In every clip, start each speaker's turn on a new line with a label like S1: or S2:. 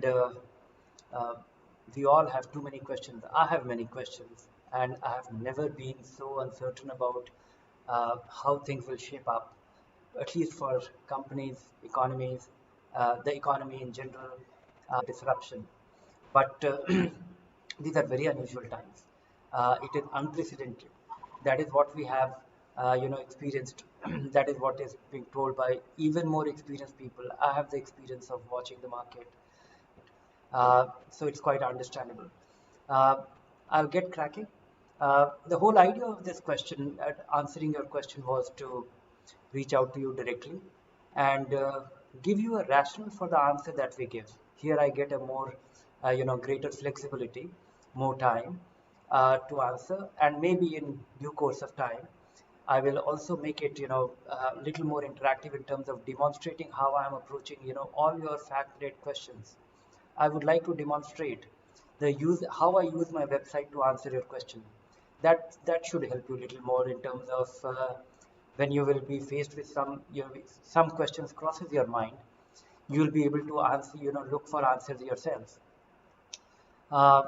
S1: and uh, we all have too many questions. I have many questions, and I have never been so uncertain about how things will shape up, at least for companies, economies, the economy in general, disruption. But these are very unusual times. It is unprecedented. That is what we have, experienced. That is what is being told by even more experienced people. I have the experience of watching the market, so it's quite understandable. Uh, I'll get cracking. The whole idea of this question, answering your question, was to reach out to you directly and give you a rationale for the answer that we give. Here I get a more, greater flexibility, more time to answer, and maybe in due course of time, I will also make it, a little more interactive in terms of demonstrating how I am approaching, all your fact-related questions. I would like to demonstrate how I use my website to answer your question. That should help you a little more in terms of when you will be faced with some questions crosses your mind, you will be able to answer, look for answers yourself. Uh,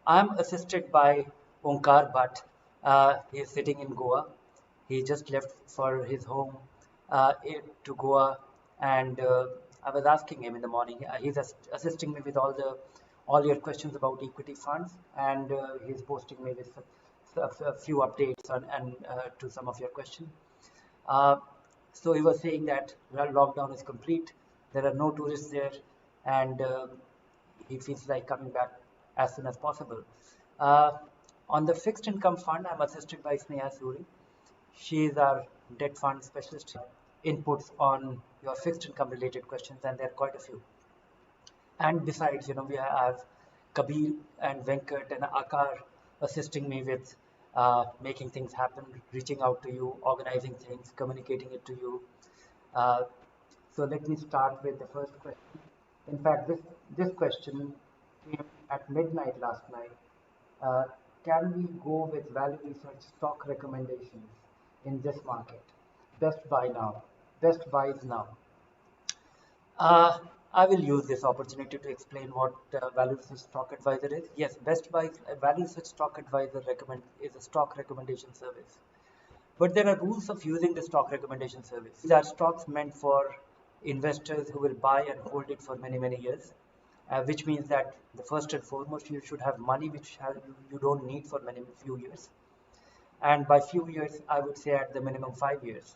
S1: I'm assisted by Onkar Bhatt. He is sitting in Goa. He just left for his home to Goa, and I was asking him in the morning. He's assisting me with all your questions about equity funds, and he's posting me with a few updates and to some of your questions. Uh, so he was saying that lockdown is complete. There are no tourists there, and he feels like coming back as soon as possible. Uh, on the fixed income fund, I'm assisted by Sneha Suri. She is our debt fund specialist. Inputs on your fixed income related questions, and there are quite a few. And besides, we have Kabir and Venkat and Akar assisting me with making things happen, reaching out to you, organizing things, communicating it to you. Uh, so let me start with the first question. In fact, this question came at midnight last night. Uh, can we go with value research stock recommendations in this market? Best buy now. Best buys now. Uh, I will use this opportunity to explain what Value Research Stock Advisor is. Yes, Best Buy Value Research Stock Advisor is a stock recommendation service. But there are rules of using the stock recommendation service. These are stocks meant for investors who will buy and hold it for many, many years, which means that the first and foremost, you should have money which you don't need for few years. And by few years, I would say at the minimum 5 years.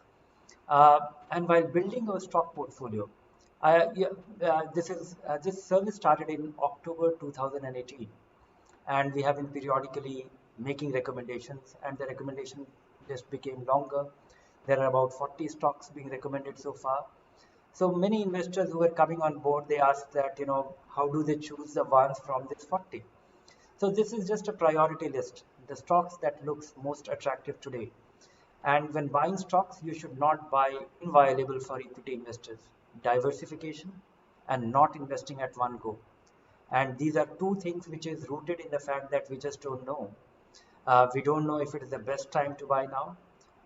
S1: And while building a stock portfolio, this service started in October 2018, and we have been periodically making recommendations, and the recommendation list became longer. There are about 40 stocks being recommended so far. So many investors who are coming on board, they ask that, how do they choose the ones from this 40? So this is just a priority list, the stocks that looks most attractive today. And when buying stocks, you should not buy inviolable for equity investors. Diversification and not investing at one go. And these are two things which is rooted in the fact that we just don't know. We don't know if it is the best time to buy now.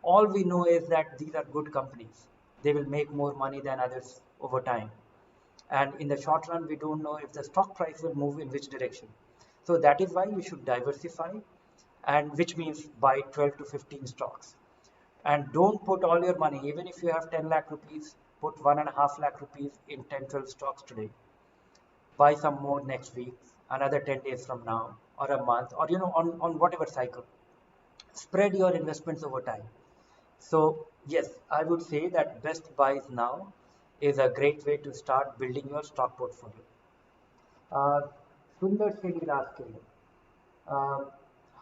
S1: All we know is that these are good companies. They will make more money than others over time. And in the short run, we don't know if the stock price will move in which direction. So that is why you should diversify, and which means buy 12 to 15 stocks. And don't put all your money, even if you have 10 lakh rupees, put 1.5 lakh rupees in 10, 12 stocks today. Buy some more next week, another 10 days from now, or a month, or on whatever cycle. Spread your investments over time. So yes, I would say that best buys now is a great way to start building your stock portfolio. Uh, Sundar Singh is asking uh,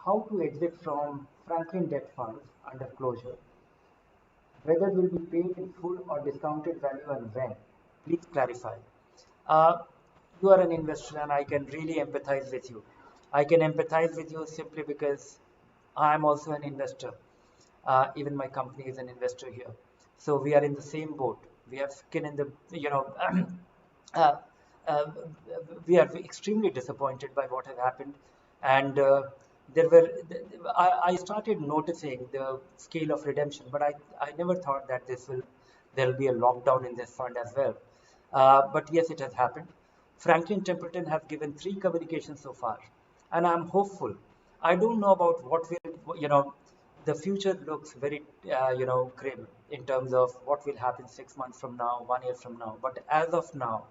S1: how to exit from Franklin debt funds under closure, whether will be paid in full or discounted value, and when. Please clarify. Uh, you are an investor, and I can really empathize with you. I can empathize with you simply because I am also an investor. Even my company is an investor here. So we are in the same boat. We have skin in the, uh, uh, we are extremely disappointed by what has happened. And there were, I started noticing the scale of redemption, but I never thought that there will be a lockdown in this fund as well. But yes, it has happened. Franklin Templeton has given 3 communications so far, and I'm hopeful. I don't know about what will, the future looks very, grim in terms of what will happen 6 months from now, 1 year from now. But as of now,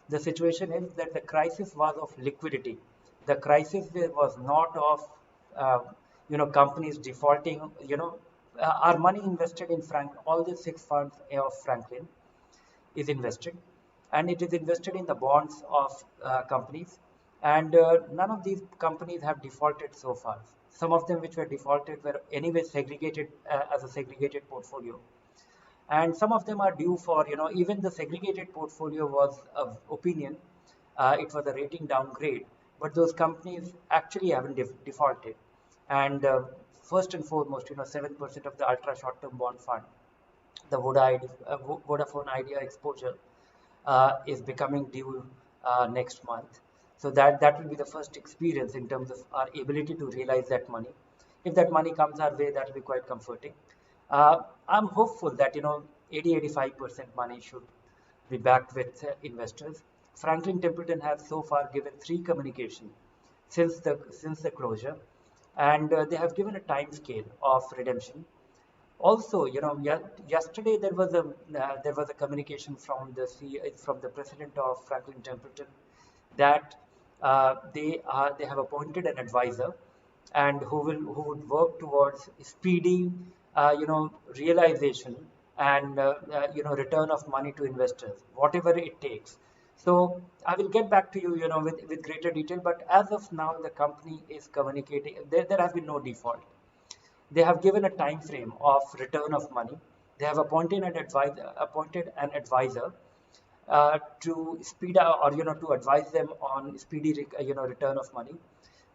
S1: the situation is that the crisis was of liquidity. The crisis was not of, uh, companies defaulting. Our money invested in all the 6 funds of Franklin is invested, and it is invested in the bonds of companies, and none of these companies have defaulted so far. Some of them which were defaulted were anyway segregated as a segregated portfolio, and some of them are due for, even the segregated portfolio was of opinion, it was a rating downgrade, but those companies actually haven't defaulted. And first and foremost, 7% of the ultra short term bond fund, the Vodafone Idea exposure, is becoming due next month. So that will be the first experience in terms of our ability to realize that money. If that money comes our way, that will be quite comforting. I'm hopeful that 80-85% money should be backed with investors. Franklin Templeton has so far given 3 communications since the closure, and they have given a time scale of redemption. Also, yesterday there was a communication from the president of Franklin Templeton that they have appointed an advisor, and who would work towards speedy realization and return of money to investors, whatever it takes. So I will get back to you, with greater detail. But as of now, the company is communicating. There has been no default. They have given a time frame of return of money. They have appointed an advisor to speed up, or to advise them on speedy return of money.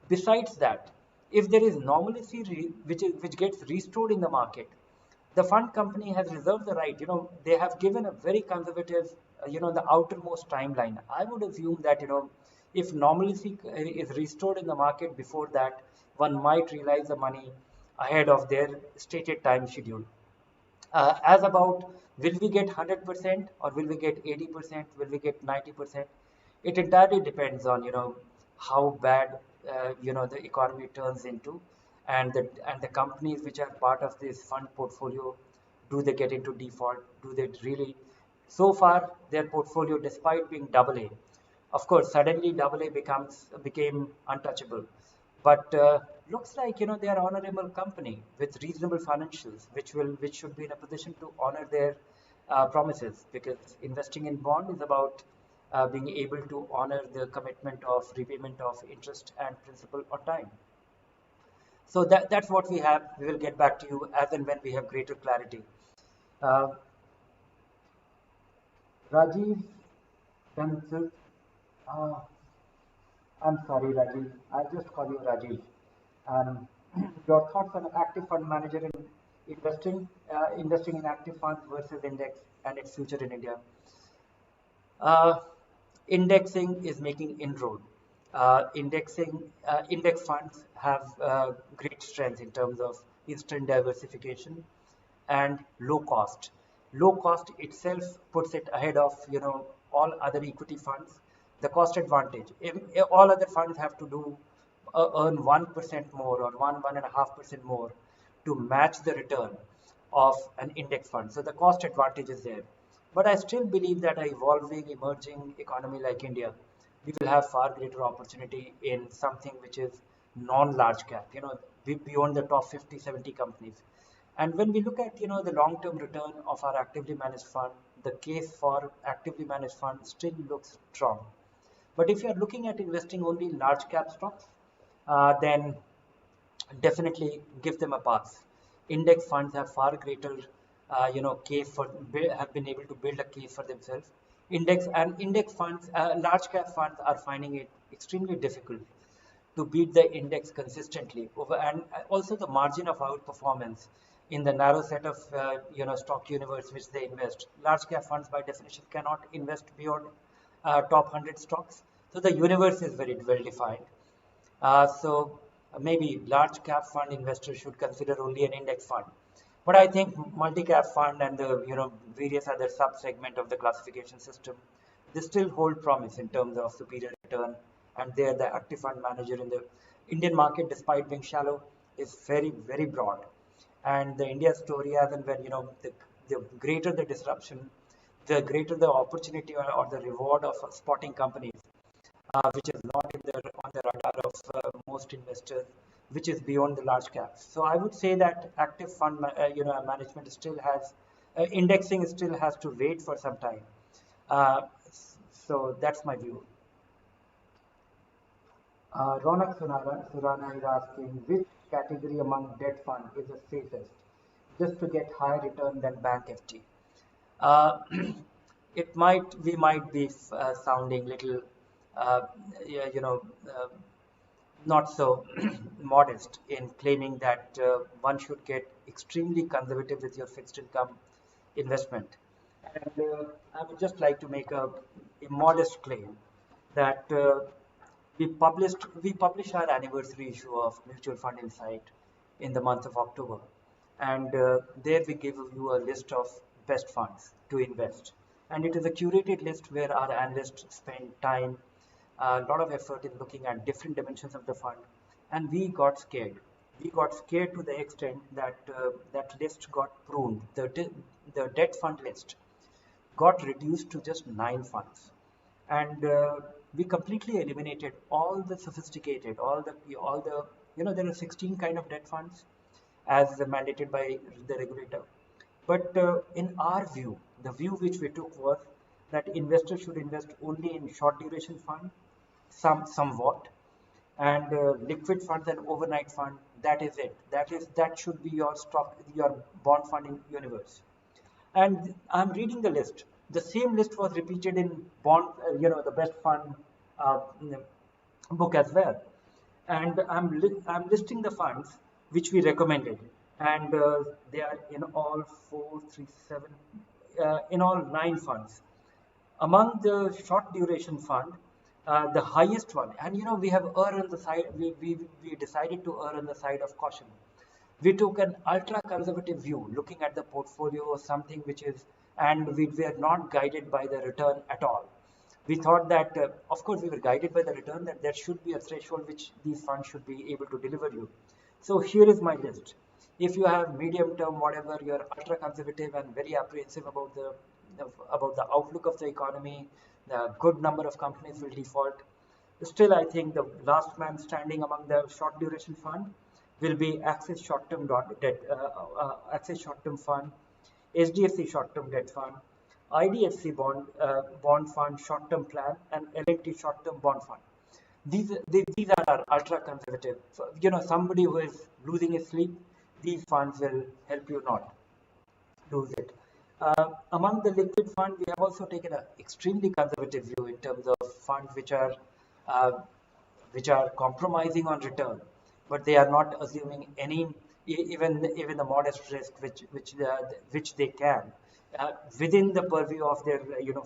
S1: Besides that, if there is normalcy which gets restored in the market, the fund company has reserved the right. They have given a very conservative, the outermost timeline. I would assume that, if normalcy is restored in the market before that, one might realize the money ahead of their stated time schedule. As about, will we get 100% or will we get 80%, will we get 90%? It entirely depends on, how bad, the economy turns into, and the companies which are part of this fund portfolio, do they get into default? Do they really? So far, their portfolio, despite being double A, of course, suddenly double A became untouchable. But looks like, they are honorable company with reasonable financials, which should be in a position to honor their promises, because investing in bond is about being able to honor the commitment of repayment of interest and principal on time. So that's what we have. We will get back to you as and when we have greater clarity. Uh, Rajiv Bansal, uh, I'm sorry, Rajiv. I'll just call you Rajiv. Um, your thoughts on active fund manager in investing in active funds versus index and its future in India. Uh, Indexing is making inroad. Index funds have great strength in terms of instant diversification and low cost. Low cost itself puts it ahead of, all other equity funds. The cost advantage. If all other funds have to do earn 1% more, or 1.5% more to match the return of an index fund. So the cost advantage is there. But I still believe that an evolving, emerging economy like India, we will have far greater opportunity in something which is non-large cap, beyond the top 50, 70 companies. And when we look at, the long-term return of our actively managed fund, the case for actively managed fund still looks strong. But if you are looking at investing only in large cap stocks, then definitely give them a pass. Index funds have far greater, case for have been able to build a case for themselves. Index funds, large cap funds are finding it extremely difficult to beat the index consistently over, and also the margin of outperformance in the narrow set of stock universe which they invest. Large cap funds by definition cannot invest beyond top 100 stocks, so the universe is very well defined. So maybe large cap fund investors should consider only an index fund. But I think multi-cap fund and the various other sub-segment of the classification system they still hold promise in terms of superior return, and they're the active fund manager in the Indian market, despite being shallow, is very, very broad. And the India story, as and when, the greater the disruption, the greater the opportunity or the reward of spotting companies, which is not on the radar of most investors, which is beyond the large caps. So I would say that active fund, management still has, indexing still has to wait for some time. Uh, so that's my view. Ronak Surana is asking which category among debt fund is the safest, just to get higher return than bank FT. Uh, we might be sounding little, uh, yeah, not so modest in claiming that one should get extremely conservative with your fixed income investment. And I would just like to make a modest claim that we publish our anniversary issue of Mutual Fund Insight in the month of October, and there we give you a list of best funds to invest, and it is a curated list where our analysts spend time, a lot of effort in looking at different dimensions of the fund, and we got scared. We got scared to the extent that that list got pruned. The debt fund list got reduced to just 9 funds, and we completely eliminated all the sophisticated, all the there are 16 kind of debt funds as mandated by the regulator. But in our view, the view which we took was that investors should invest only in short duration fund, somewhat, and liquid funds and overnight fund. That is it. That should be your stock, your bond fund in universe. And I'm reading the list. The same list was repeated in bond, the best fund uh, book as well. And I'm listing the funds which we recommended, and they are in all 437, in all 9 funds. Among the short duration fund, the highest one, and we have err on the side, we decided to err on the side of caution. We took an ultra conservative view, looking at the portfolio or something which is, and we were not guided by the return at all. We thought that, of course, we were guided by the return, that there should be a threshold which these funds should be able to deliver you. So here is my list. If you have medium term, whatever, you're ultra conservative and very apprehensive about the outlook of the economy, the good number of companies will default. Still, I think the last man standing among the short duration fund will be Axis short-term debt, Axis short-term fund, HDFC short-term debt fund, IDFC bond fund short-term plan, and L&T short-term bond fund. These are our ultra conservative. So, somebody who is losing his sleep, these funds will help you not lose it. Among the liquid fund, we have also taken an extremely conservative view in terms of funds uh, which are compromising on return, but they are not assuming any, even the modest risk which they can within the purview of their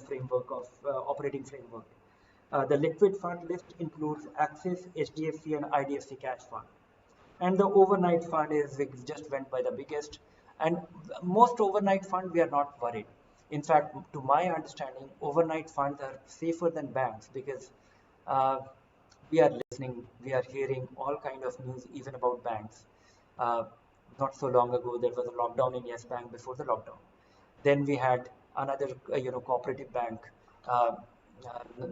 S1: framework of operating framework. The liquid fund list includes Axis, HDFC, and IDFC cash fund. And the overnight fund is, we just went by the biggest. And most overnight fund, we are not worried. In fact, to my understanding, overnight funds are safer than banks, because uh, we are listening, we are hearing all kind of news even about banks. Uh, Not so long ago, there was a lockdown in Yes Bank before the lockdown. Then we had another, cooperative bank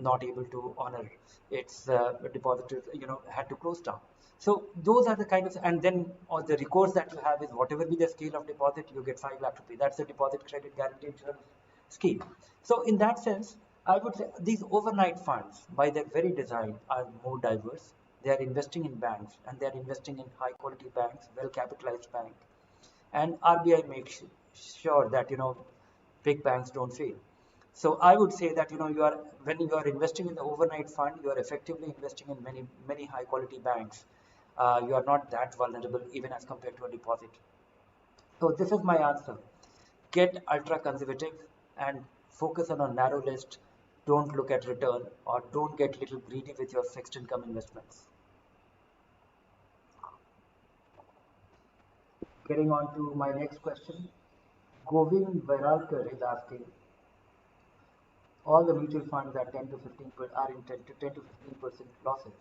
S1: not able to honor its depositors, had to close down. So those are the kind of, and then all the recourse that you have is whatever be the scale of deposit, you get 5 lakh rupees. That's the deposit credit guarantee insurance scheme. So in that sense, I would say these overnight funds, by their very design, are more diverse. They are investing in banks, and they are investing in high quality banks, well capitalized bank, and RBI makes sure that big banks don't fail. So I would say that when you are investing in the overnight fund, you are effectively investing in many high quality banks. You are not that vulnerable even as compared to a deposit. So this is my answer. Get ultra conservative and focus on a narrow list. Don't look at return, or don't get little greedy with your fixed income investments. Getting on to my next question. Govind Vairalkar is asking, all the mutual funds are 10 to 15 are in 10 to 15% losses.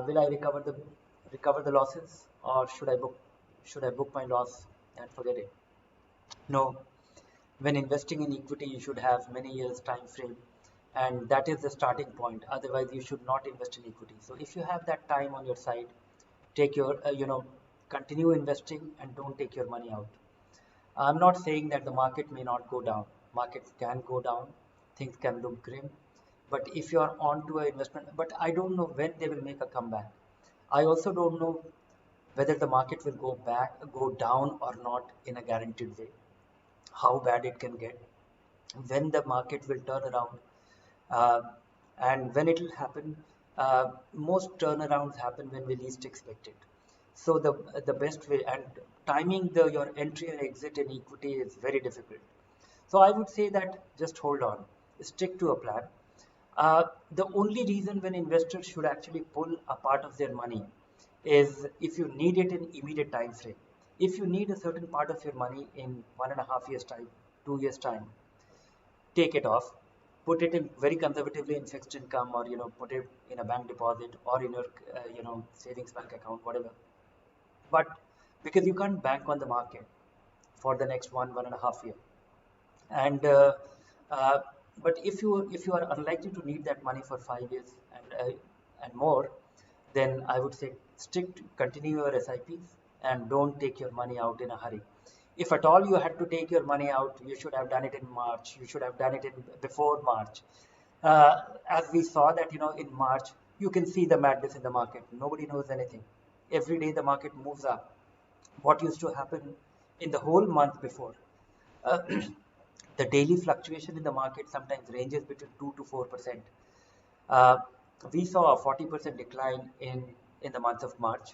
S1: Will I recover the losses, or should I book my loss and forget it? No. When investing in equity, you should have many years time frame, and that is the starting point. Otherwise, you should not invest in equity. So if you have that time on your side, take your continue investing and don't take your money out. I'm not saying that the market may not go down. Markets can go down, things can look grim, but if you are on to an investment, but I don't know when they will make a comeback. I also don't know whether the market will go down or not in a guaranteed way. How bad it can get, when the market will turn around, uh, and when it will happen. Most turnarounds happen when we least expect it. So the best way, and timing your entry and exit in equity is very difficult. So I would say that just hold on, stick to a plan. The only reason when investors should actually pull a part of their money is if you need it in immediate time frame. If you need a certain part of your money in 1.5 years time, 2 years time, take it off, put it in very conservatively in fixed income, or put it in a bank deposit, or in your savings bank account, whatever. But because you can't bank on the market for the next 1.5 year, and uh, but if you are unlikely to need that money for 5 years and more, then I would say continue your SIPs and don't take your money out in a hurry. If at all you had to take your money out, you should have done it in March. You should have done it in before March. As we saw that in March, you can see the madness in the market. Nobody knows anything. Every day the market moves up. What used to happen in the whole month before? Uh, the daily fluctuation in the market sometimes ranges between 2 to 4%. Uh, we saw a 40% decline in the month of March.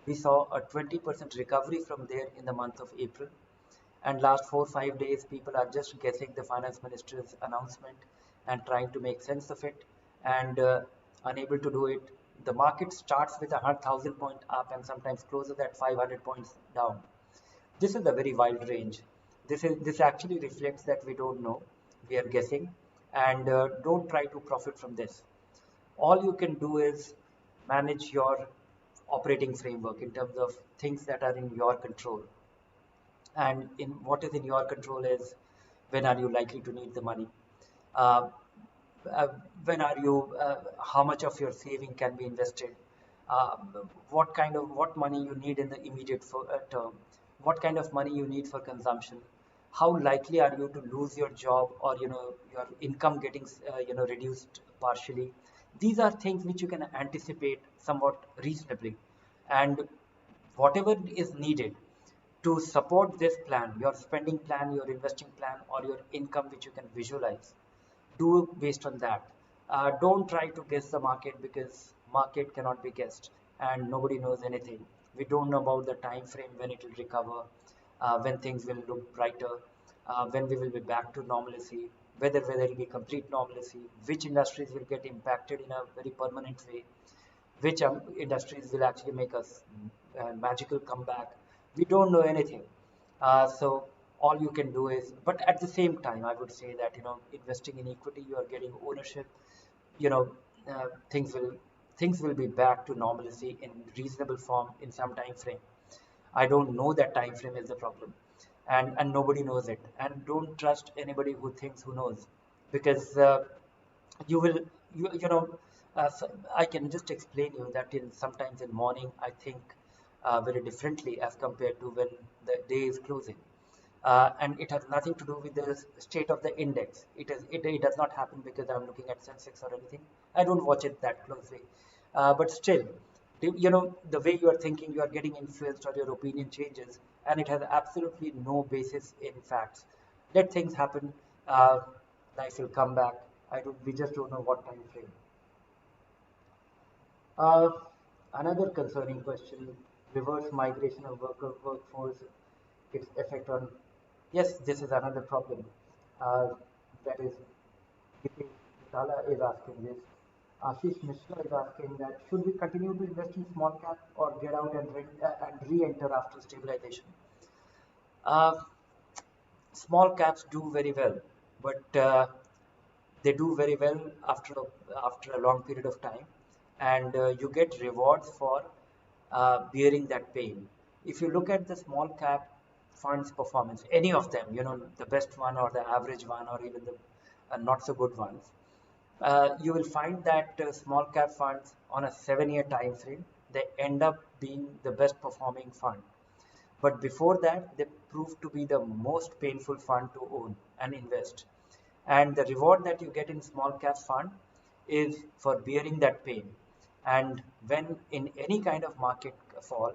S1: We saw a 20% recovery from there in the month of April. And last 4 5 days, people are just guessing the finance minister's announcement and trying to make sense of it, and unable to do it. The market starts with 1,000 point up and sometimes closes at 500 points down. This is a very wide range. This actually reflects that we don't know, we are guessing, and don't try to profit from this. All you can do is manage your operating framework in terms of things that are in your control. And in what is in your control is, when are you likely to need the money? Uh, uh, when are you? How much of your saving can be invested? Uh, what money you need in the immediate term? What kind of money you need for consumption? How likely are you to lose your job, or your income getting reduced partially? These are things which you can anticipate somewhat reasonably, and whatever is needed to support this plan, your spending plan, your investing plan, or your income which you can visualize, do based on that. Don't try to guess the market, because market cannot be guessed and nobody knows anything. We don't know about the time frame when it will recover, when things will look brighter, when we will be back to normalcy, whether it will be complete normalcy, which industries will get impacted in a very permanent way, which industries will actually make us magical comeback. We don't know anything. So all you can do is, but at the same time, I would say that investing in equity, you are getting ownership. You know, things will be back to normalcy in reasonable form in some time frame. I don't know that time frame is the problem, and nobody knows it. And don't trust anybody who thinks who knows, because you will you know so I can just explain you that in sometimes in morning I think very differently as compared to when the day is closing, and it has nothing to do with the state of the index. It does not happen because I'm looking at Sensex or anything. I don't watch it that closely, but still, the way you are thinking, you are getting influenced, or your opinion changes, and it has absolutely no basis in facts. Let things happen. uh, Life will come back. We just don't know what time frame. uh, Another concerning question: reverse migration of workforce, its effect on. Yes, this is another problem. uh, that is, Dipesh Vitala is asking this. Ashish Mishra is asking that, should we continue to invest in small cap or get out and re-enter after stabilization? Uh, Small caps do very well, but They do very well after a long period of time, and you get rewards for bearing that pain. If you look at the small cap funds performance, any of them, the best one or the average one or even the not so good ones, you will find that small cap funds on a 7-year time frame, they end up being the best performing fund. But before that, they proved to be the most painful fund to own and invest. And the reward that you get in small cap fund is for bearing that pain. And when in any kind of market fall,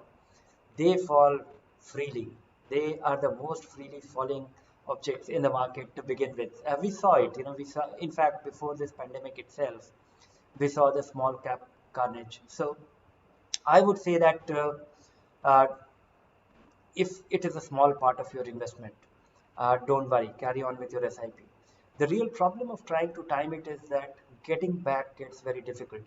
S1: they fall freely. They are the most freely falling objects in the market to begin with. We saw it, we saw, in fact, before this pandemic itself, we saw the small cap carnage. So I would say that uh, if it is a small part of your investment, don't worry, carry on with your SIP. The real problem of trying to time it is that getting back gets very difficult.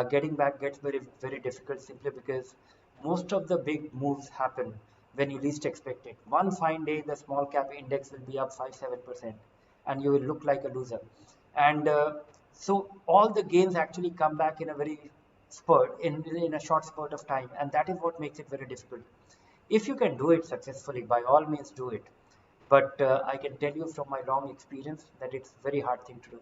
S1: Getting back gets very, very difficult simply because most of the big moves happen when you least expect it. One fine day, the small cap index will be up 5-7%, and you will look like a loser. And so all the gains actually come back in a very spurt, in a short spurt of time, and that is what makes it very difficult. If you can do it successfully, by all means do it. But I can tell you from my long experience that it's a very hard thing to do.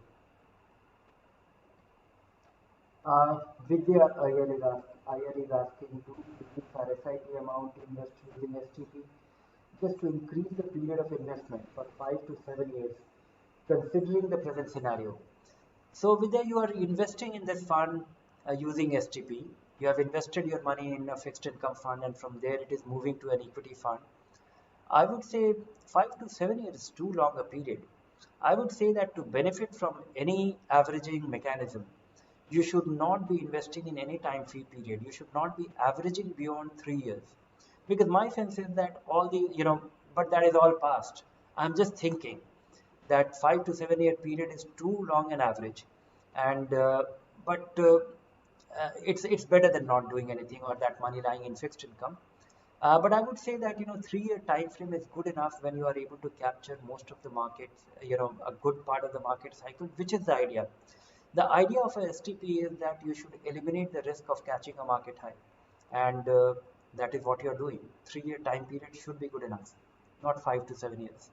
S1: Vidya Iyer is asking to reduce our SIP amount to invest using STP just to increase the period of investment for 5 to 7 years, considering the present scenario. So whether you are investing in this fund using STP, you have invested your money in a fixed income fund and from there it is moving to an equity fund. I would say 5 to 7 years is too long a period. I would say that to benefit from any averaging mechanism, you should not be investing in any time free period. You should not be averaging beyond 3 years. Because my sense is that but that is all past. I'm just thinking that 5 to 7 year period is too long an average, and but it's better than not doing anything or that money lying in fixed income. But I would say that 3 year time frame is good enough when you are able to capture most of the markets, a good part of the market cycle, which is the idea. The idea of a STP is that you should eliminate the risk of catching a market high, and that is what you are doing. 3 year time period should be good enough, not 5 to 7 years.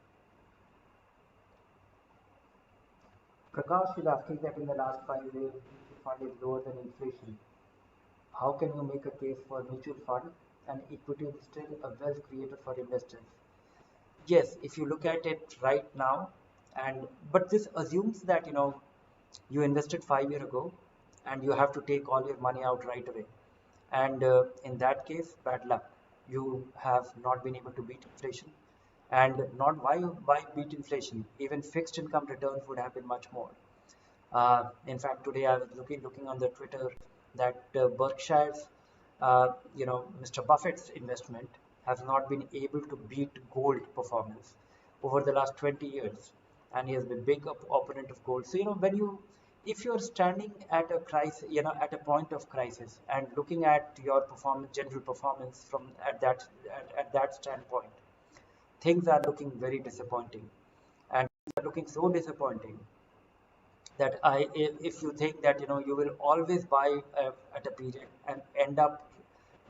S1: Prakash is asking that in the last 5 years, mutual fund is lower than inflation. How can you make a case for mutual fund and equity is still a wealth creator for investors? Yes, if you look at it right now, and but this assumes that you invested 5 years ago and you have to take all your money out right away. And in that case, bad luck. You have not been able to beat inflation. And not why beat inflation? Even fixed income returns would have been much more. In fact, today I was looking on the Twitter that Berkshire's, Mr. Buffett's investment has not been able to beat gold performance over the last 20 years, and he has been big opponent of gold. So if you're standing at a crisis, at a point of crisis, and looking at your performance, general performance from at that standpoint, things are looking very disappointing, and things are looking so disappointing that if you think that you will always buy at a period and end up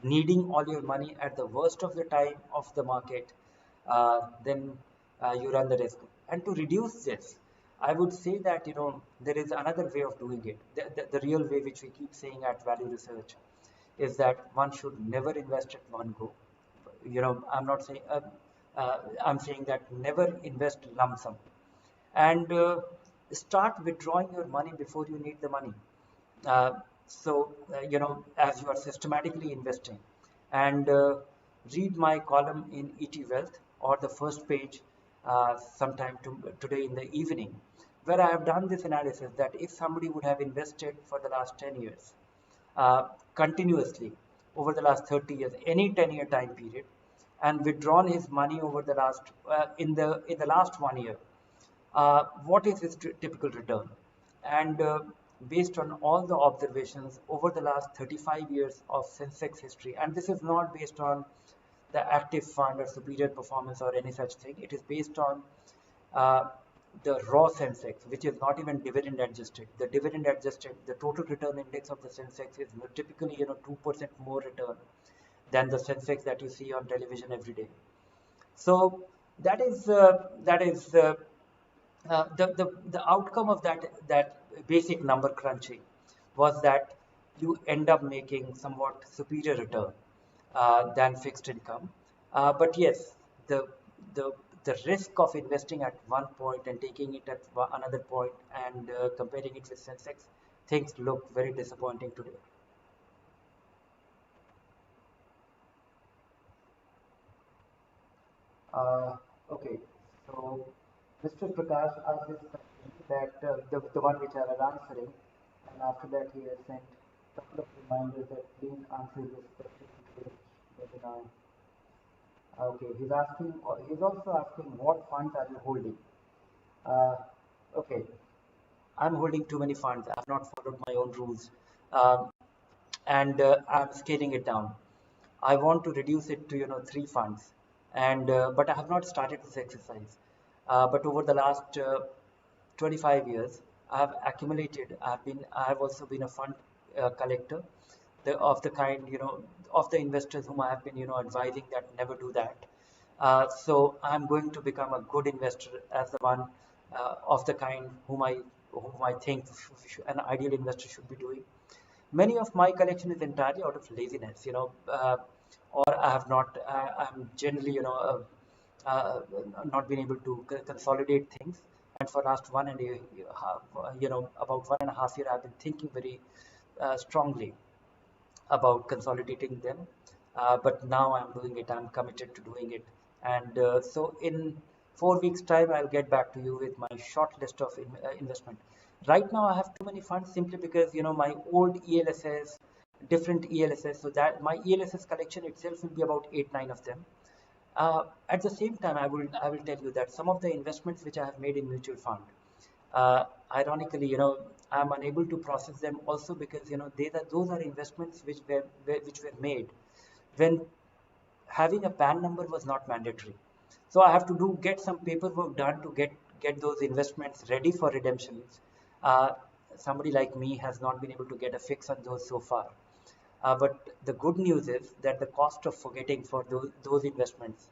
S1: needing all your money at the worst of the time of the market, then you run the risk. And to reduce this, I would say that there is another way of doing it. The real way, which we keep saying at Value Research, is that one should never invest at one go. I'm not saying I'm saying that never invest lump sum, and start withdrawing your money before you need the money. Uh, as you are systematically investing, and read my column in ET Wealth or the first page sometime today in the evening, where I have done this analysis that if somebody would have invested for the last 10 years continuously over the last 30 years, any 10-year time period, and withdrawn his money over the last in the last 1 year, what is his typical return? And based on all the observations over the last 35 years of Sensex history, and this is not based on the active fund or superior performance or any such thing, it is based on uh, the raw Sensex, which is not even dividend adjusted. The dividend adjusted, the total return index of the Sensex is typically 2% more return than the Sensex that you see on television every day. So the outcome of that basic number crunching was that you end up making somewhat superior return than fixed income. But yes, the the the risk of investing at one point and taking it at another point and comparing it with Sensex, things look very disappointing today. Okay, so Mr. Prakash asked this question that the one which I was answering, and after that he has sent a couple of reminders that please answer this question to this webinar. Okay, he's also asking what funds are you holding? Uh, okay, I'm holding too many funds. I've not followed my own rules, um, and I'm scaling it down. I want to reduce it to 3 funds, and but I have not started this exercise. But over the last 25 years, I have accumulated. I have also been a fund collector, of the kind of the investors whom I have been advising that never do that. So I'm going to become a good investor as the one of the kind whom I think an ideal investor should be doing. Many of my collection is entirely out of laziness, or I have not. I'm generally, not been able to consolidate things. And for last one and a half, about 1.5 year, I've been thinking very strongly about consolidating them. But now I'm doing it. I'm committed to doing it. And so in 4 weeks' time, I'll get back to you with my short list of investment. Right now, I have too many funds simply because my old ELSS, different ELSS. So that my ELSS collection itself will be about 8, 9 of them. At the same time, I will tell you that some of the investments which I have made in mutual fund, ironically, I'm unable to process them also because those are investments which were made when having a PAN number was not mandatory. So I have to get some paperwork done to get those investments ready for redemptions. Uh, Somebody like me has not been able to get a fix on those so far. But the good news is that the cost of forgetting for those investments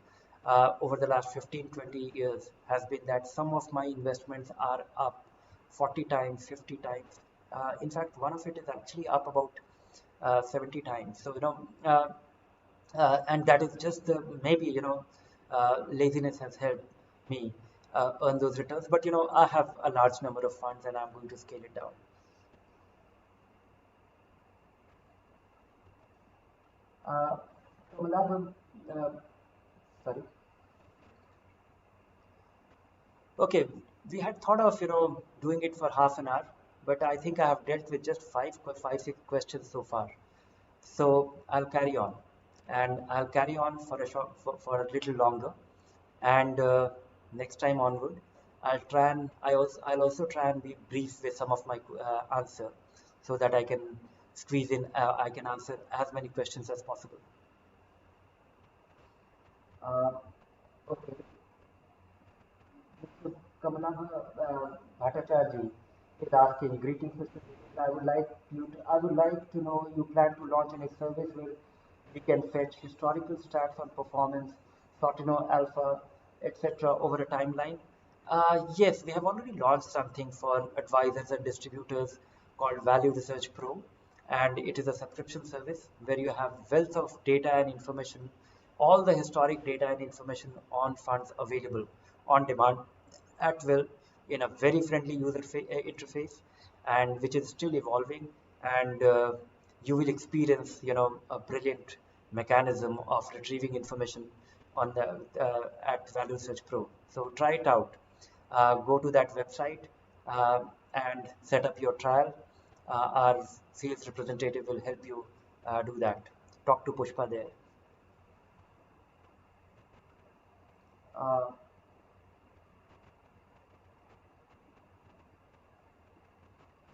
S1: over the last 15, 20 years has been that some of my investments are up 40 times, 50 times. In fact, one of it is actually up about 70 times. So, and that is just maybe, laziness has helped me earn those returns. But, I have a large number of funds and I'm going to scale it down. Uh, Kamalabh, uh, sorry. Okay, we had thought of doing it for half an hour, but I think I have dealt with just five, 6 questions so far. So I'll carry on, and I'll carry on for for a little longer. And next time onward, I'll also try and be brief with some of my answer, so that I can squeeze in. I can answer as many questions as possible. Uh, okay. Mr. Kamala Bhattacharya is asking, greetings, Mr. David. I would like to know you plan to launch any service where we can fetch historical stats on performance, Sortino Alpha, etc. over a timeline. Yes, we have already launched something for advisors and distributors called Value Research Pro, and it is a subscription service where you have wealth of data and information, all the historic data and information on funds available on demand at will in a very friendly user interface, and which is still evolving. And you will experience a brilliant mechanism of retrieving information on the at Value Search Pro. So try it out. Go to that website and set up your trial. Our sales representative will help you do that. Talk to Pushpa there. uh,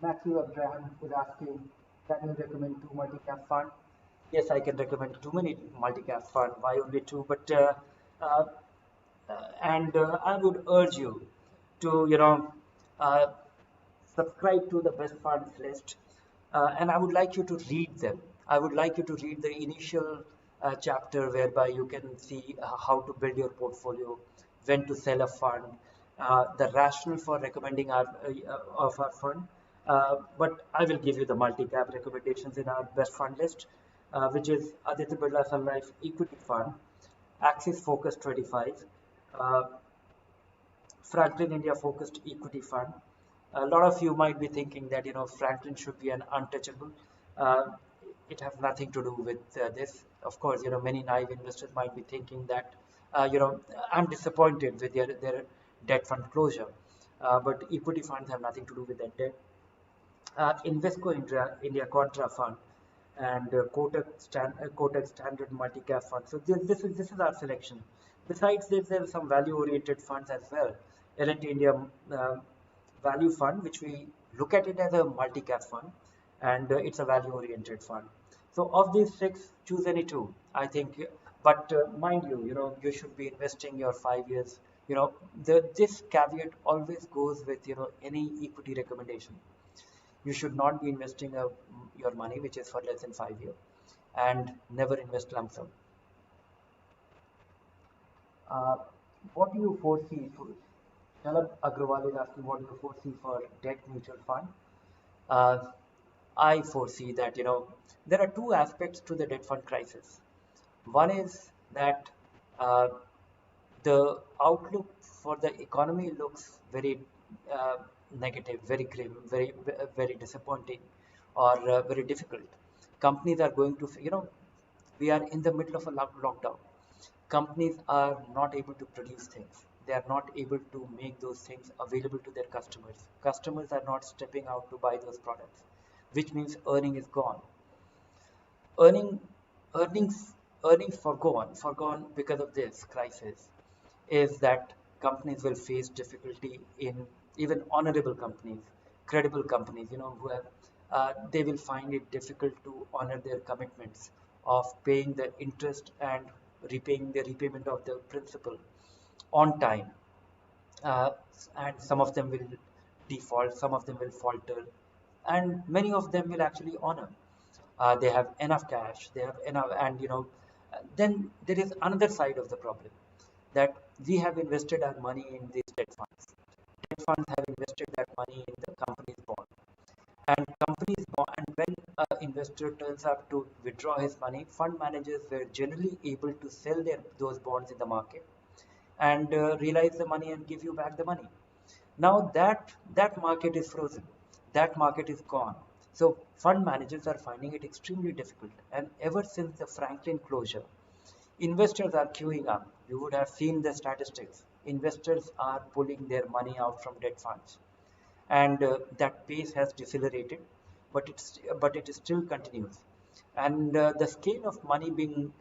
S1: Matthew Abraham is asking, can you recommend two multi-cap fund? Yes, I can recommend too many multi-cap fund. Why only two? But and I would urge you to uh, subscribe to the best funds list, and I would like you to read them. I would like you to read the initial chapter whereby you can see how to build your portfolio, when to sell a fund, the rationale for recommending our of our fund. But I will give you the multi-cap recommendations in our best fund list, which is Aditya Birla Sun Life Equity Fund, Axis Focus 25, uh, Franklin India Focused Equity Fund. A lot of you might be thinking that Franklin should be an untouchable. Uh, it has nothing to do with this. Of course, many naive investors might be thinking that I'm disappointed with their debt fund closure, but equity funds have nothing to do with that debt. Invesco India Contra Fund and Kotak Standard Multi Cap Fund. So this is our selection. Besides this, there are some value-oriented funds as well. L&T India uh, Value Fund, which we look at it as a multi-cap fund, and it's a value-oriented fund. So of these six, choose any two, I think. But mind you, you should be investing your 5 years. This caveat always goes with any equity recommendation. You should not be investing your money which is for less than 5 years, and never invest lump sum. Uh, what do you foresee for Shalabh Agrawal is asking, what do you foresee for debt mutual fund? Uh, I foresee that there are two aspects to the debt fund crisis. One is that uh, the outlook for the economy looks very negative, very grim, very disappointing, or very difficult. Companies are going to, we are in the middle of a lockdown. Companies are not able to produce things. They are not able to make those things available to their customers. Customers are not stepping out to buy those products, which means earning is gone. Earning, earnings, earnings forgone because of this crisis is that companies will face difficulty in even honorable companies, credible companies, who have, they will find it difficult to honor their commitments of paying the interest and repaying the repayment of the principal on time. uh, and some of them will default, some of them will falter, and many of them will actually honor. They have enough cash, they have enough, and then there is another side of the problem, that we have invested our money in these debt funds. Debt funds have invested that money in the company's bond, and companies bond. And when an investor turns up to withdraw his money, fund managers were generally able to sell those bonds in the market and realize the money and give you back the money. Now that market is frozen, that market is gone. So fund managers are finding it extremely difficult. And ever since the Franklin closure, investors are queuing up. You would have seen the statistics. Investors are pulling their money out from debt funds, and that pace has decelerated, but it is still continuous. And the scale of money being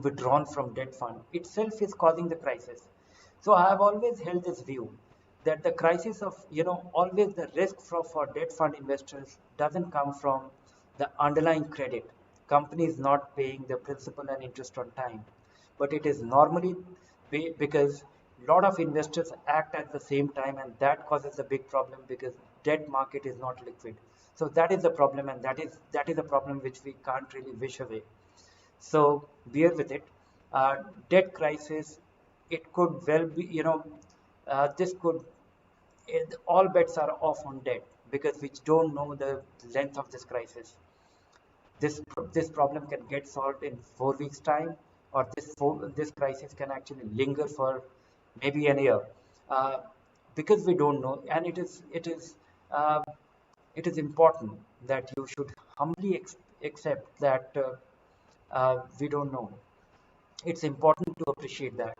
S1: withdrawn from debt fund itself is causing the crisis. So I have always held this view that the crisis of, always the risk for debt fund investors doesn't come from the underlying credit, companies not paying the principal and interest on time, but it is normally because a lot of investors act at the same time, and that causes a big problem because debt market is not liquid. So that is the problem, and that is a problem which we can't really wish away. So bear with it. Debt crisis, it could well be, this could, all bets are off on debt because we don't know the length of this crisis. This problem can get solved in 4 weeks' time, or this crisis can actually linger for maybe an year, uh, because we don't know, and uh, it is important that you should humbly accept that we don't know. It's important to appreciate that,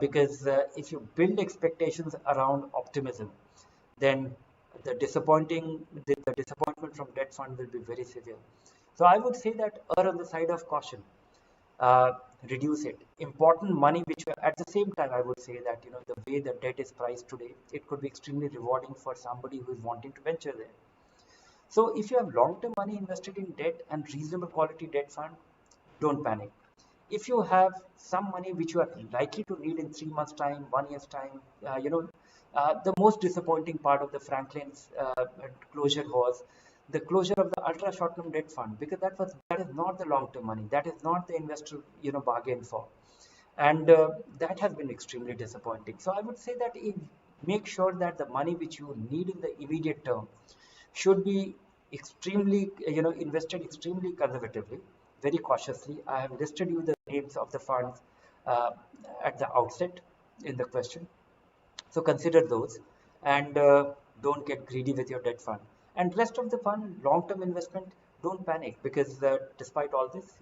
S1: because if you build expectations around optimism, then the disappointment from debt fund will be very severe. So I would say that err on the side of caution, uh, reduce it. Important money, which at the same time I would say that the way the debt is priced today, it could be extremely rewarding for somebody who is wanting to venture there. So if you have long-term money invested in debt and reasonable quality debt fund, don't panic. If you have some money which you are likely to need in 3 months' time, 1 year's time, the most disappointing part of the Franklin's closure was the closure of the ultra short-term debt fund, because that is not the long-term money. That is not the investor bargain for, and that has been extremely disappointing. So I would say that make sure that the money which you need in the immediate term should be extremely invested extremely conservatively, very cautiously. I have listed you the names of the funds uh, at the outset in the question, so consider those, and don't get greedy with your debt fund. And rest of the fund, long-term investment, don't panic, because despite all this,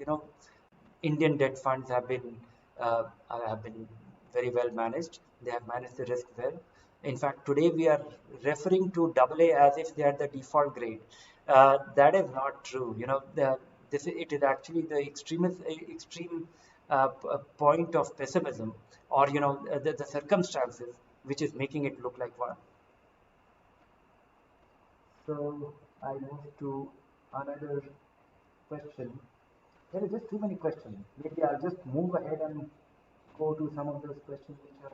S1: Indian debt funds have been very well managed. They have managed the risk well. In fact, today we are referring to AA as if they are the default grade. That is not true. It is actually the extreme point of pessimism, or the circumstances which is making it look like one. So I move to another question. There are just too many questions. Maybe I'll just move ahead and go to some of those questions which are.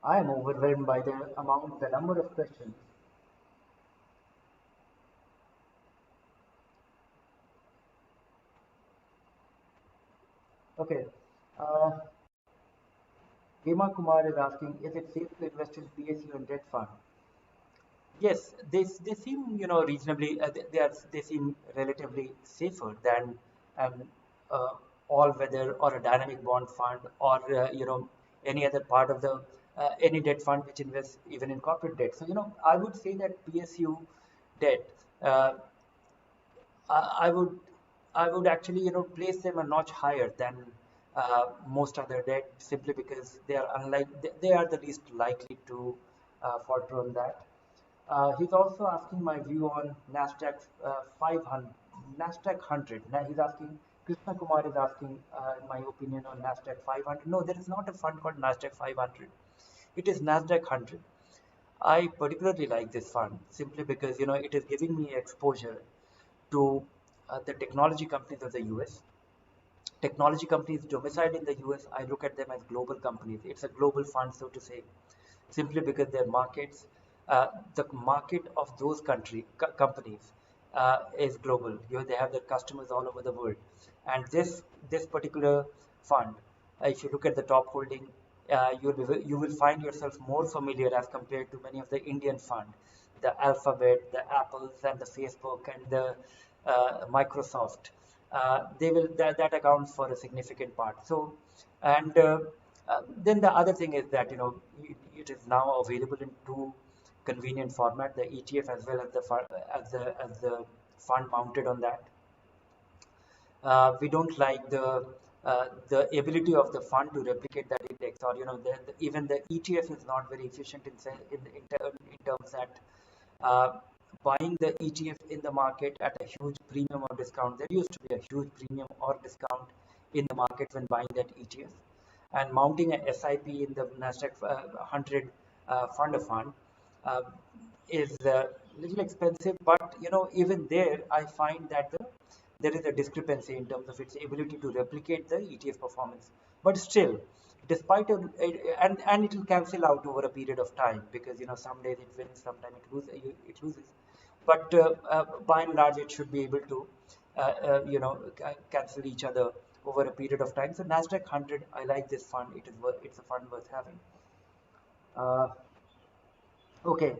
S1: I am overwhelmed by the number of questions. Okay. Uh, Hema Kumar is asking, is it safe to invest in PSU and debt fund? Yes, they seem reasonably they seem relatively safer than an all weather or a dynamic bond fund, or any other part of the any debt fund which invests even in corporate debt. So I would say that PSU debt, uh, I would actually place them a notch higher than most other debt, simply because they are the least likely to falter on that. He's also asking my view on Nasdaq 500, Nasdaq 100. Now he's asking, Krishna Kumar is asking my opinion on Nasdaq 500. No, there is not a fund called Nasdaq 500. It is Nasdaq 100. I particularly like this fund simply because it is giving me exposure to the technology companies of the US. Technology companies domiciled in the US, I look at them as global companies. It's a global fund, so to say, simply because their markets, the market of those companies is global. They have their customers all over the world, and this particular fund, if you look at the top holding, you will find yourself more familiar as compared to many of the Indian fund, the Alphabet, the Apples, and the Facebook, and the Microsoft. That accounts for a significant part. So, and then the other thing is that it is now available in two convenient format: the ETF as well as the fund mounted on that. We don't like the ability of the fund to replicate that index, or even the ETF is not very efficient in terms that buying the ETF in the market at a huge premium or discount. There used to be a huge premium or discount in the market when buying that ETF, and mounting a SIP in the Nasdaq 100 fund of fund uh, is a little expensive. But even there, I find that there is a discrepancy in terms of its ability to replicate the ETF performance. But still, despite and it will cancel out over a period of time, because some days it wins, sometimes it loses. But by and large, it should be able to cancel each other over a period of time. So Nasdaq 100, I like this fund. It's a fund worth having. Uh, okay.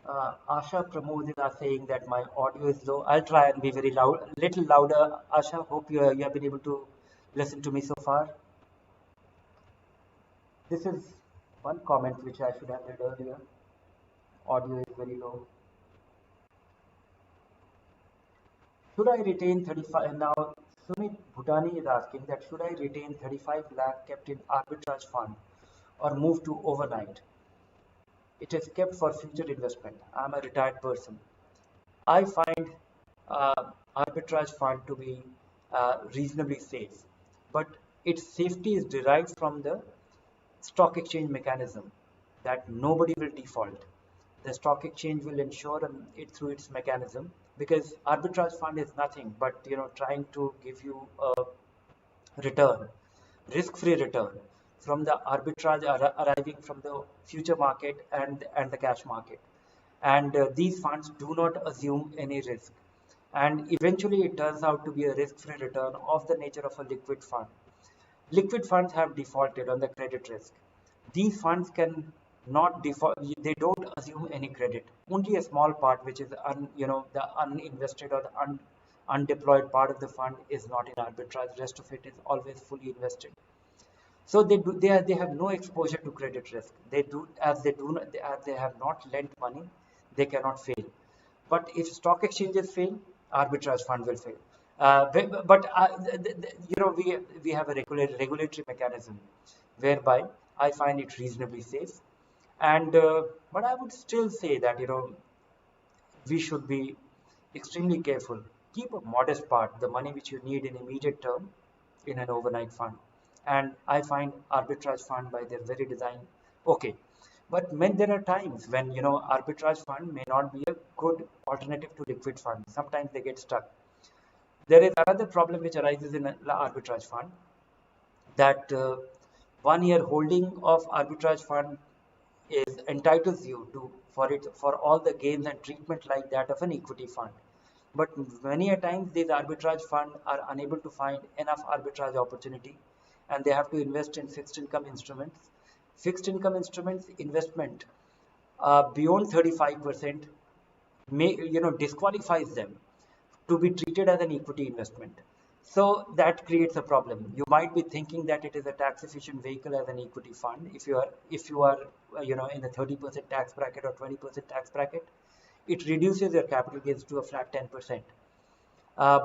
S1: Asha Pramod are saying that my audio is low. I'll try and be very loud, little louder. Asha, hope you have been able to listen to me so far. This is one comment which I should have read earlier. Audio is very low. Should I retain 35? Now, Sumit Bhutani is asking that should I retain 35 lakh kept in arbitrage fund or move to overnight? It is kept for future investment. I'm a retired person. I find arbitrage fund to be reasonably safe, but its safety is derived from the stock exchange mechanism. that nobody will default. The stock exchange will ensure it through its mechanism, because arbitrage fund is nothing but trying to give you a return, risk-free return from the arbitrage arriving from the future market and the cash market. And these funds do not assume any risk. And eventually it turns out to be a risk-free return of the nature of a liquid fund. Liquid funds have defaulted on the credit risk. These funds can not default, they don't assume any credit. Only a small part, which is the uninvested or the undeployed part of the fund, is not in arbitrage. Rest of it is always fully invested. So they have no exposure to credit risk. They do as they do not, as they have not lent money, they cannot fail. But if stock exchanges fail, arbitrage fund will fail. We have a regulatory mechanism whereby I find it reasonably safe. And but I would still say that we should be extremely careful. Keep a modest part, the money which you need in immediate term, in an overnight fund. And I find arbitrage fund by their very design okay. But when there are times when arbitrage fund may not be a good alternative to liquid fund. Sometimes they get stuck. There is another problem which arises in an arbitrage fund, that 1 year holding of arbitrage fund is entitles you to for all the gains and treatment like that of an equity fund. But many a times these arbitrage funds are unable to find enough arbitrage opportunity, and they have to invest in fixed income instruments. Fixed income instruments investment beyond 35% may disqualifies them to be treated as an equity investment. So that creates a problem. You might be thinking that it is a tax efficient vehicle as an equity fund. If you are in the 30% tax bracket or 20% tax bracket, it reduces your capital gains to a flat 10%.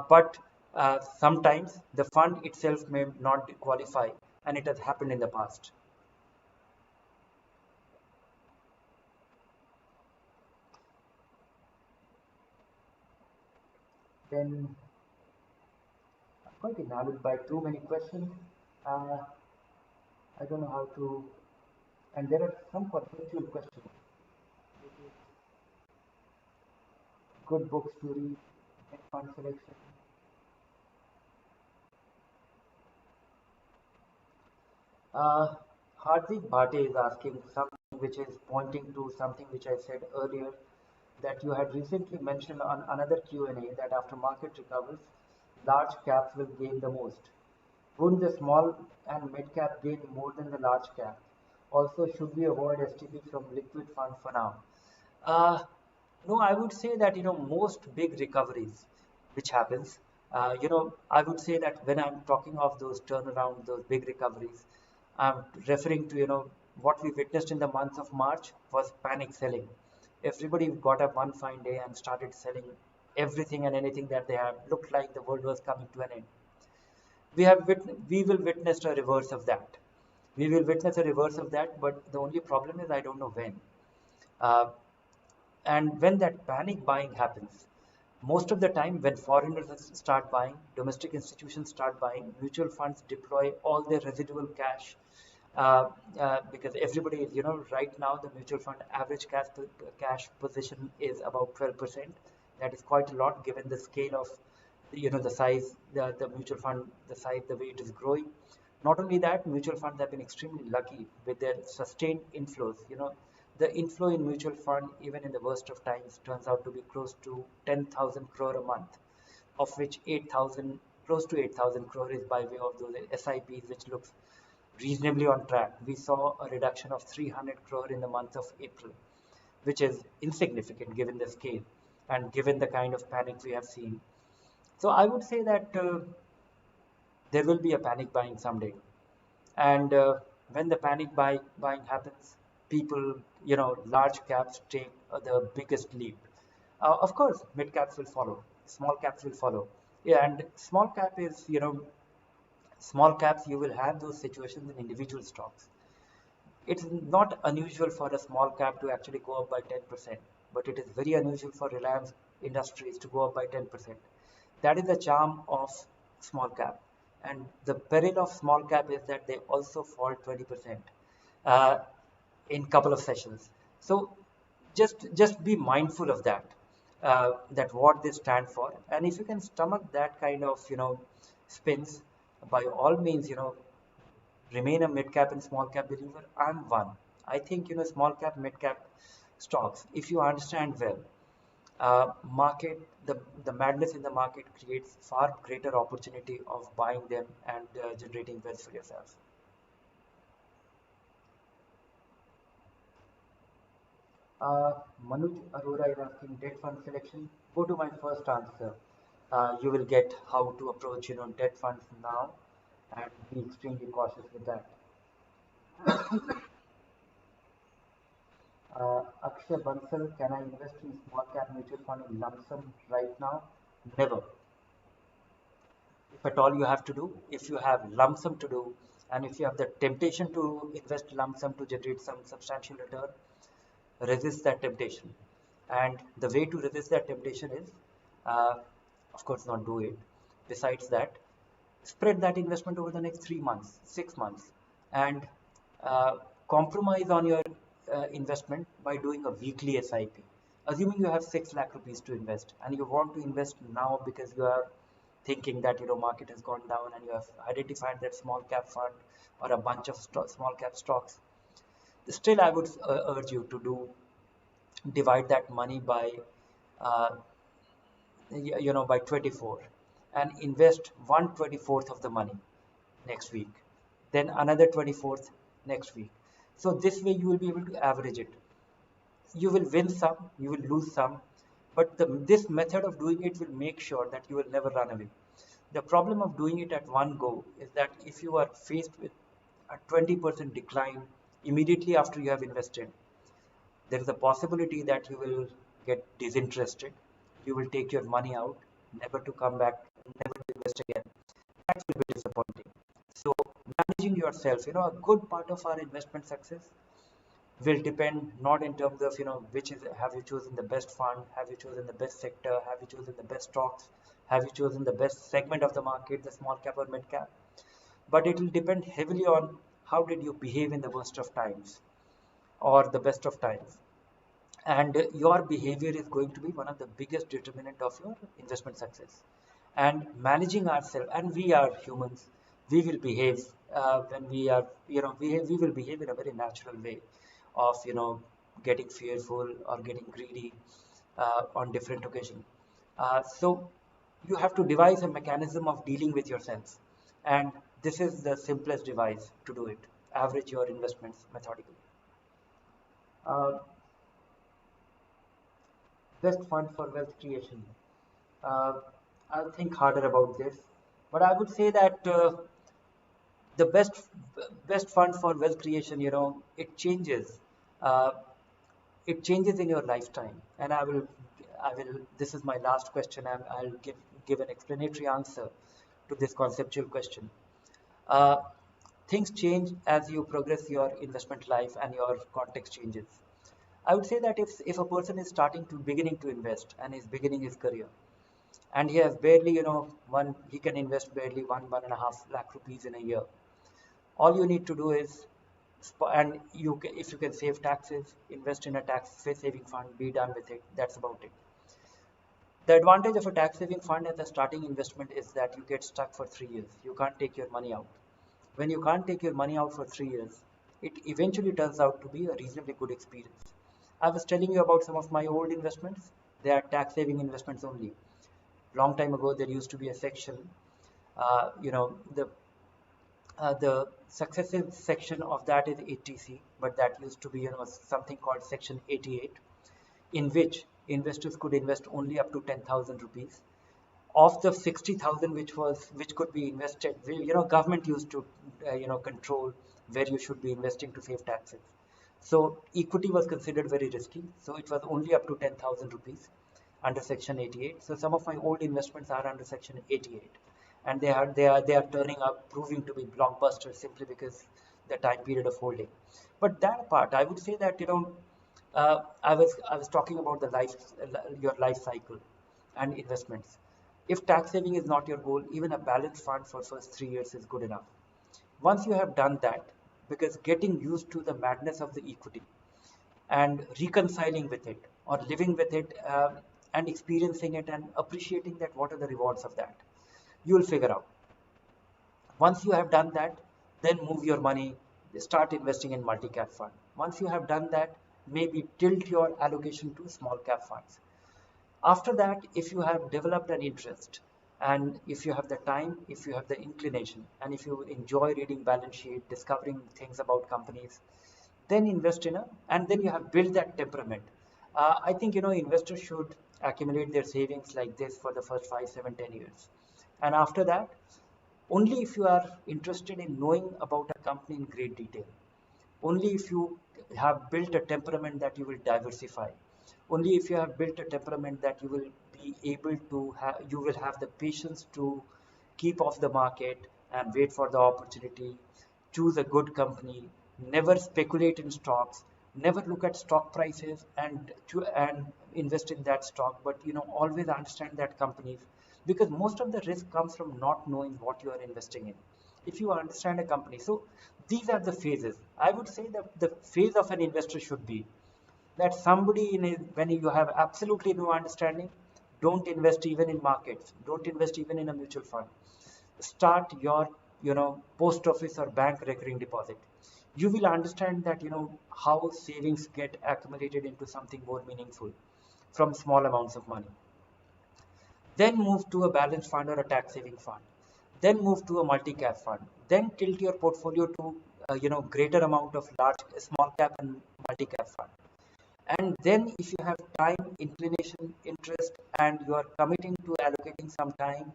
S1: But sometimes the fund itself may not qualify, and it has happened in the past. Then I'm quite enamored by too many questions. Uh, I don't know how to, and there are some conceptual questions. Good books to read, fund selection. Uh, Hardik Bhate is asking something which is pointing to something which I said earlier, that you had recently mentioned on another Q&A, that after market recovers, large caps will gain the most. Wouldn't the small and mid cap gain more than the large cap? Also, should we avoid STP from liquid fund for now? Uh, no, I would say that most big recoveries which happens, I would say that when I'm talking of those turnaround, those big recoveries, I'm referring to what we witnessed in the month of March was panic selling. Everybody got up one fine day and started selling everything and anything that they have. Looked like the world was coming to an end. We will witness a reverse of that. We will witness a reverse of that, but the only problem is I don't know when. Uh, and when that panic buying happens, most of the time when foreigners start buying, domestic institutions start buying, mutual funds deploy all their residual cash, because everybody is, right now the mutual fund average cash position is about 12%. That is quite a lot given the scale of, the size, the mutual fund, the size, the way it is growing. Not only that, mutual funds have been extremely lucky with their sustained inflows. The inflow in mutual fund, even in the worst of times, turns out to be close to 10,000 crore a month, of which 8,000, close to 8,000 crore is by way of those SIPs, which looks reasonably on track. We saw a reduction of 300 crore in the month of April, which is insignificant given the scale and given the kind of panic we have seen. So I would say that there will be a panic buying someday. And when the buying happens, people, large caps take the biggest leap. Of course, mid caps will follow, small caps will follow. Yeah, and small cap is, small caps, you will have those situations in individual stocks. It's not unusual for a small cap to actually go up by 10%, but it is very unusual for Reliance Industries to go up by 10%. That is the charm of small cap. And the peril of small cap is that they also fall 20%. Uh, in couple of sessions. So just be mindful of that, that what they stand for, and if you can stomach that kind of spins, by all means remain a mid cap and small cap believer. I'm one. I think small cap, mid cap stocks, if you understand well, market the madness in the market creates far greater opportunity of buying them and generating wealth for yourself. Manuj Arora is asking debt fund selection. Go to my first answer. You will get how to approach debt funds now and be extremely cautious with that. Akshay Bansal, can I invest in small cap mutual fund in lump sum right now? Never. If at all you have to do, if you have lump sum to do, and if you have the temptation to invest lump sum to generate some substantial return, resist that temptation. And the way to resist that temptation is, uh, of course, not do it. Besides that, spread that investment over the next 3 months, 6 months, and uh, compromise on your investment by doing a weekly SIP. Assuming you have 6 lakh rupees to invest and you want to invest now because you are thinking that market has gone down and you have identified that small cap fund or a bunch of small cap stocks, still I would urge you to divide that money by uh, by 24 and invest 1/24 of the money next week, then another 24th next week. So this way you will be able to average it. You will win some, you will lose some, but this method of doing it will make sure that you will never run away. The problem of doing it at one go is that if you are faced with a 20% decline immediately after you have invested, there is a possibility that you will get disinterested. You will take your money out, never to come back, never to invest again. That will be disappointing. So managing yourself, a good part of our investment success will depend not in terms of which is, have you chosen the best fund, have you chosen the best sector, have you chosen the best stocks, have you chosen the best segment of the market, the small cap or mid cap, but it will depend heavily on how did you behave in the worst of times or the best of times. And your behavior is going to be one of the biggest determinant of your investment success. And managing ourselves, and we are humans, we will behave when we are we will behave in a very natural way of getting fearful or getting greedy on different occasions. So you have to devise a mechanism of dealing with yourself, and this is the simplest device to do it. Average your investments methodically. uh, Best fund for wealth creation. uh, I'll think harder about this, but I would say that the best fund for wealth creation, it changes. uh, it changes in your lifetime, and I will this is my last question, and I'll give an explanatory answer to this conceptual question. uh, Things change as you progress your investment life and your context changes. I would say that if a person is beginning to invest and is beginning his career, and he has barely he can invest barely 1.5 lakh rupees in a year. All you need to do is, and if you can save taxes, invest in a tax saving fund, be done with it. That's about it. The advantage of a tax saving fund as a starting investment is that you get stuck for 3 years. You can't take your money out. When you can't take your money out for 3 years, it eventually turns out to be a reasonably good experience. I was telling you about some of my old investments. They are tax saving investments only. Long time ago, there used to be a section, uh, you know, the the successive section of that is 80C, but that used to be something called section 88, in which investors could invest only up to 10,000 rupees. Of the 60,000 which could be invested, government used to control where you should be investing to save taxes. So equity was considered very risky, so it was only up to 10,000 rupees under section 88. So some of my old investments are under section 88, and they are turning up, proving to be blockbusters simply because the time period of holding. But that part, I would say that I was talking about your life cycle and investments. If tax saving is not your goal, even a balanced fund for first 3 years is good enough. Once you have done that, because getting used to the madness of the equity and reconciling with it or living with it and experiencing it and appreciating that what are the rewards of that, you will figure out. Once you have done that, then move your money, start investing in multi-cap fund. Once you have done that, maybe tilt your allocation to small cap funds. After that, if you have developed an interest and if you have the time, if you have the inclination, and if you enjoy reading balance sheet, discovering things about companies, then invest in a, and then you have built that temperament. I think, investors should accumulate their savings like this for the first 5, 7, 10 years. And after that, only if you are interested in knowing about a company in great detail, only if you have built a temperament that you will diversify, only if you have built a temperament that you will be able to have, you will have the patience to keep off the market and wait for the opportunity, choose a good company, never speculate in stocks, never look at stock prices and invest in that stock, but always understand that companies, because most of the risk comes from not knowing what you are investing in. If you understand a company, so these are the phases. I would say that the phase of an investor should be that somebody when you have absolutely no understanding, don't invest even in markets, don't invest even in a mutual fund. Start your post office or bank recurring deposit. You will understand that how savings get accumulated into something more meaningful from small amounts of money. Then move to a balanced fund or a tax saving fund. Then move to a multi-cap fund. Then tilt your portfolio to greater amount of small cap and multi-cap fund. And then if you have time, inclination, interest, and you are committing to allocating some time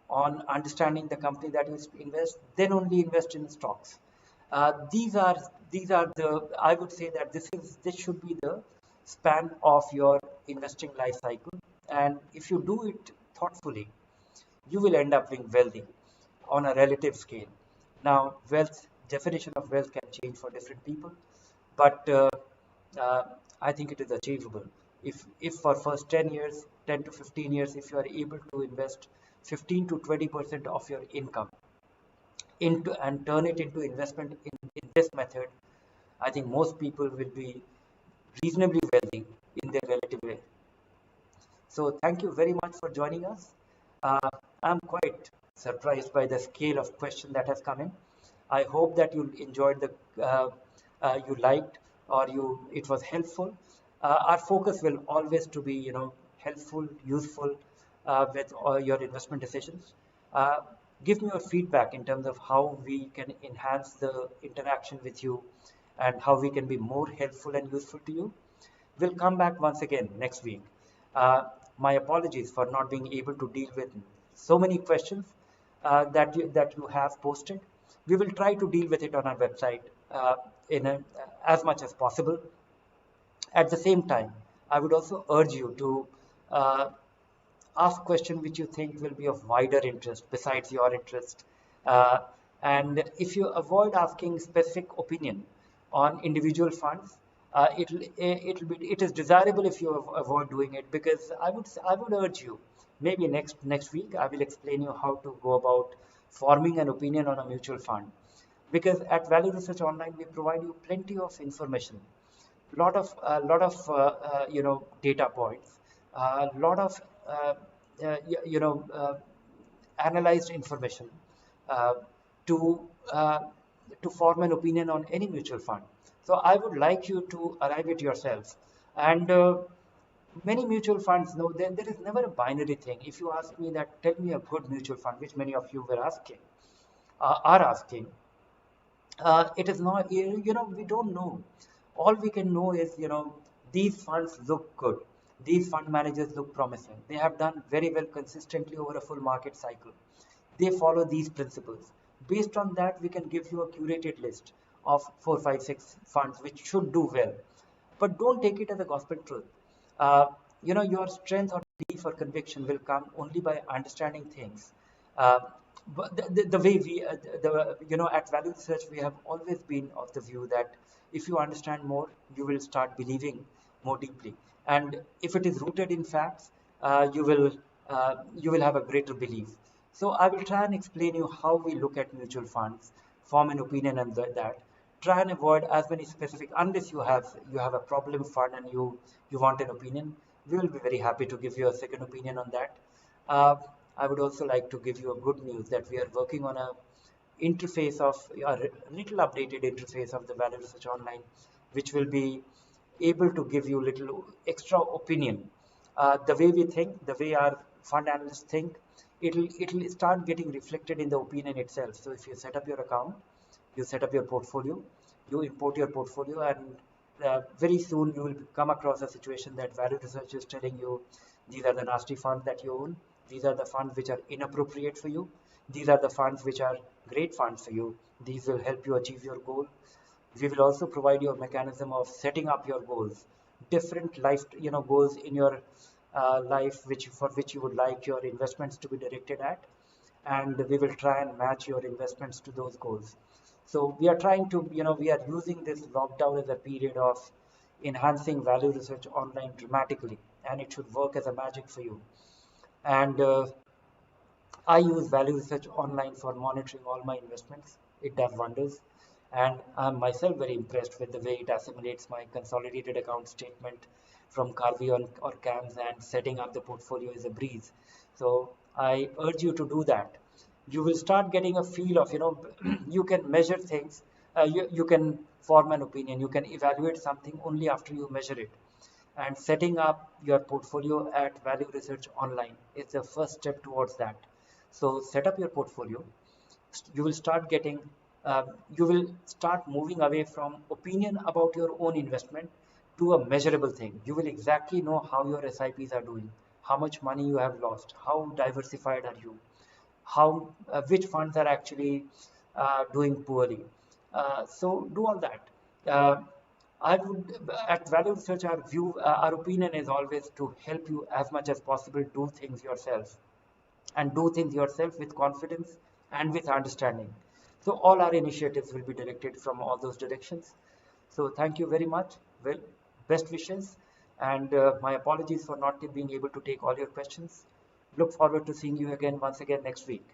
S1: on understanding the company that you invest, then only invest in stocks. These are the, I would say that this should be the span of your investing life cycle. And if you do it thoughtfully, you will end up being wealthy on a relative scale. Now, definition of wealth can change for different people, but I think it is achievable. If for first 10 years, 10 to 15 years, if you are able to invest 15 to 20% of your income into and turn it into investment in this method, I think most people will be reasonably wealthy in their relative way. So thank you very much for joining us. I'm quite surprised by the scale of question that has come in. I hope that you enjoyed you liked, or it was helpful. Our focus will always to be helpful, useful with your investment decisions. Give me your feedback in terms of how we can enhance the interaction with you and how we can be more helpful and useful to you. We'll come back once again next week. My apologies for not being able to deal with so many questions that you have posted. We will try to deal with it on our website as much as possible. At the same time, I would also urge you to ask questions which you think will be of wider interest besides your interest. And if you avoid asking specific opinion on individual funds, it is desirable if you avoid doing it, because I would urge you, maybe next week I will explain you how to go about forming an opinion on a mutual fund, because at Value Research Online we provide you plenty of information, lot of data points, a lot of analyzed information to form an opinion on any mutual fund. So I would like you to arrive at yourselves. And many mutual funds, no, there is never a binary thing. If you ask me that, tell me a good mutual fund, which many of you were asking, are asking, it is not, we don't know. All we can know is, these funds look good. These fund managers look promising. They have done very well consistently over a full market cycle. They follow these principles. Based on that, we can give you a curated list of 4, 5, 6 funds which should do well. But don't take it as a gospel truth. Your strength or belief or conviction will come only by understanding things. But the way we, at Value Research, we have always been of the view that if you understand more, you will start believing more deeply. And if it is rooted in facts, you will have a greater belief. So I will try and explain you how we look at mutual funds form an opinion on that. Try and avoid as many specific, unless you have a problem fund and you want an opinion. We will be very happy to give you a second opinion on that. Uh, I would also like to give you a good news that we are working on a interface of a little updated interface of the Value Research Online, which will be able to give you little extra opinion. The way we think, the way our fund analysts think, it'll start getting reflected in the opinion itself. So if you set up your account, you set up your portfolio, you import your portfolio, and very soon you will come across a situation that Value Research is telling you these are the nasty funds that you own, these are the funds which are inappropriate for you, these are the funds which are great funds for you, these will help you achieve your goal. We will also provide you a mechanism of setting up your goals, different life goals in your life which you would like your investments to be directed at, and we will try and match your investments to those goals. So we are trying to, we are using this lockdown as a period of enhancing Value Research Online dramatically, and it should work as a magic for you. And I use Value Research Online for monitoring all my investments. It does wonders. And I'm myself very impressed with the way it assimilates my consolidated account statement from Carvey or CAMS, and setting up the portfolio is a breeze. So I urge you to do that. You will start getting a feel of, you can measure things, you can form an opinion, you can evaluate something only after you measure it. And setting up your portfolio at Value Research Online is the first step towards that. So set up your portfolio. You will start getting, you will start moving away from opinion about your own investment to a measurable thing. You will exactly know how your SIPs are doing, how much money you have lost, how diversified are you, how which funds are actually doing poorly. So do all that. Uh, I would, at Value Research, our opinion is always to help you as much as possible do things yourself, and do things yourself with confidence and with understanding. So all our initiatives will be directed from all those directions. So thank you very much. Well, best wishes, and my apologies for not being able to take all your questions. Look forward to seeing you again once again next week.